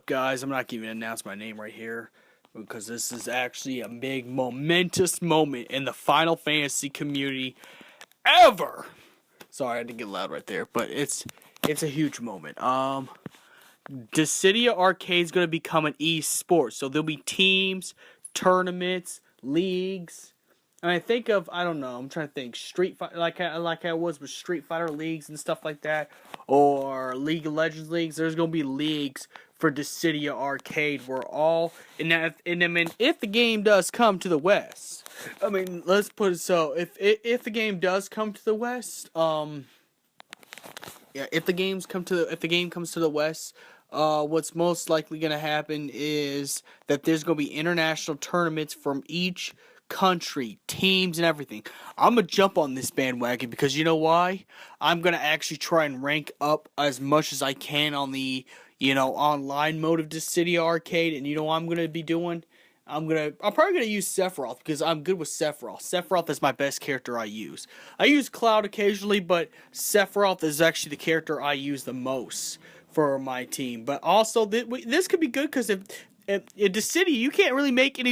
up, guys? I'm not even going to announce my name right here because this is actually a big momentous moment in the Final Fantasy community ever. Sorry, I had to get loud right there, but it's a huge moment. Dissida Arcade's going to become an e-sport, so there'll be teams, tournaments, leagues. I don't know. I'm trying to think. Street Fighter, like I was with Street Fighter leagues and stuff like that, or League of Legends leagues. There's gonna be leagues for Dissida Arcade. We're all if the game does come to the West, I mean, let's put it so. If the game does come to the West, if the game comes to the West, what's most likely gonna happen is that there's gonna be international tournaments from each country, teams, and everything. I'm gonna jump on this bandwagon because you know why? I'm gonna actually try and rank up as much as I can on the online mode of Dissida Arcade, and you know what I'm gonna be doing? I'm probably gonna use Sephiroth because I'm good with Sephiroth. Sephiroth is my best character I use. I use Cloud occasionally, but Sephiroth is actually the character I use the most for my team. But also this could be good because in Dissida, you can't really make any.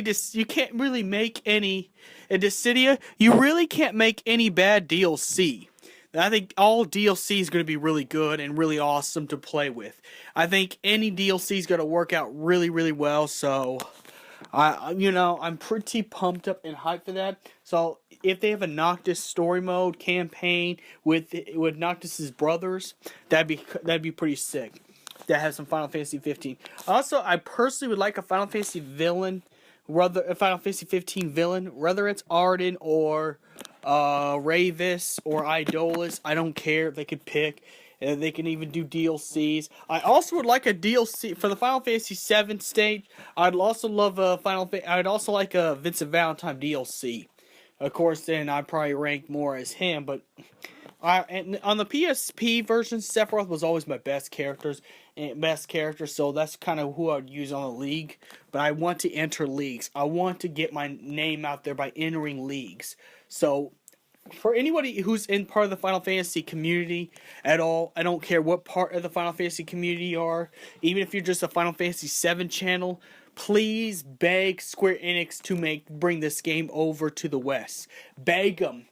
In Dissida, you really can't make any bad DLC. I think all DLC is going to be really good and really awesome to play with. I think any DLC is going to work out really, really well. So, I'm pretty pumped up and hyped for that. So, if they have a Noctis story mode campaign with Noctis's brothers, that'd be pretty sick. That has some Final Fantasy 15. Also, I personally would like a Final Fantasy villain, whether it's Arden or Ravis or Idolus. I don't care if they could pick. They can even do DLCs. I also would like a DLC for the Final Fantasy 7 stage. I'd also love I'd also like a Vincent Valentine DLC. Of course, then I'd probably rank more as him, but and on the PSP version, Sephiroth was always my best character, so that's kind of who I'd use on the league. But I want to enter leagues. I want to get my name out there by entering leagues. So, for anybody who's in part of the Final Fantasy community at all, I don't care what part of the Final Fantasy community you are, even if you're just a Final Fantasy 7 channel, please beg Square Enix to bring this game over to the West. Beg them.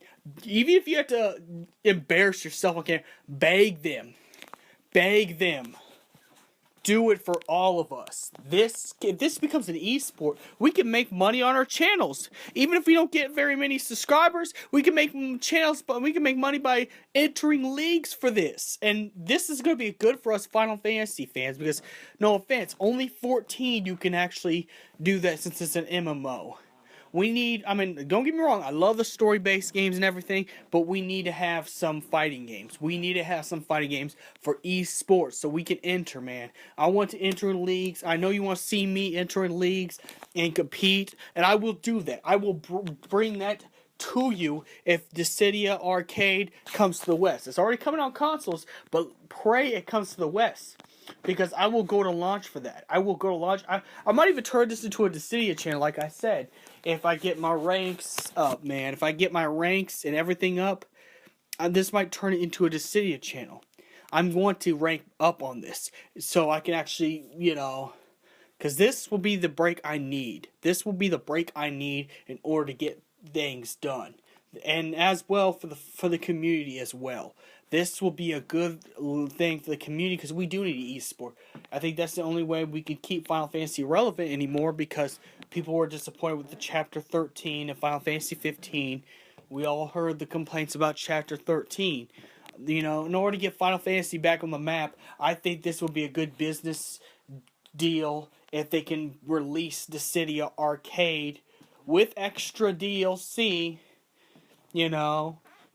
Even if you have to embarrass yourself on camera, beg them. Beg them. Do it for all of us. If this becomes an esport, we can make money on our channels. Even if we don't get very many subscribers, we can make money by entering leagues for this. And this is going to be good for us Final Fantasy fans because, no offense, only 14 you can actually do that since it's an MMO. Don't get me wrong, I love the story-based games and everything, but we need to have some fighting games. We need to have some fighting games for esports so we can enter, man. I want to enter in leagues. I know you want to see me enter in leagues and compete, and I will do that. I will bring that to you if Dissida Arcade comes to the West. It's already coming on consoles, but pray it comes to the West. Because I will go to launch for that. I might even turn this into a Dissida channel, like I said. If I get my ranks up, man. If I get my ranks and everything up, this might turn it into a Dissida channel. I'm going to rank up on this. So I can actually, because this will be the break I need. This will be the break I need in order to get things done. And as well for the community as well. This will be a good thing for the community because we do need esport. I think that's the only way we can keep Final Fantasy relevant anymore because people were disappointed with the Chapter 13 of Final Fantasy 15. We all heard the complaints about Chapter 13. In order to get Final Fantasy back on the map, I think this will be a good business deal if they can release Dissida Arcade with extra DLC,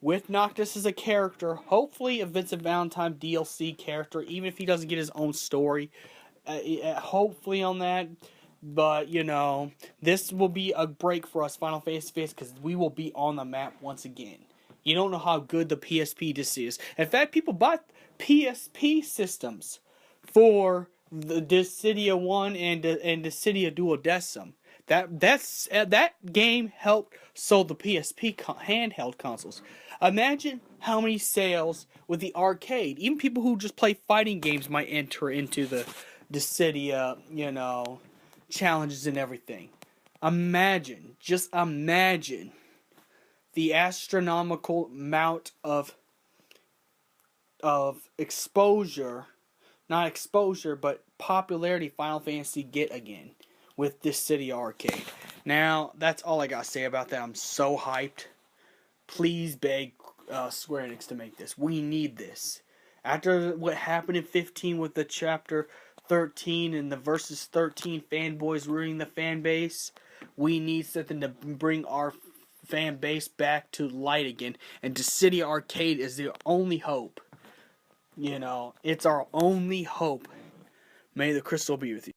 with Noctis as a character, hopefully a Vincent Valentine DLC character, even if he doesn't get his own story, hopefully on that, but, this will be a break for us Final Fantasy fans, because we will be on the map once again. You don't know how good the PSP disc is. In fact, people bought PSP systems for the Dissida 1 and Dissida Duodecim. That game helped sell the PSP handheld consoles. Imagine how many sales with the arcade. Even people who just play fighting games might enter into the Dissida, challenges and everything. Imagine, just imagine the astronomical amount of exposure, not exposure, but popularity Final Fantasy get again with this City Arcade. Now, that's all I gotta say about that. I'm so hyped. Please beg Square Enix to make this. We need this. After what happened in 15 with the Chapter 13 and the Versus 13 fanboys ruining the fan base, we need something to bring our fan base back to light again. And City Arcade is the only hope. It's our only hope. May the crystal be with you.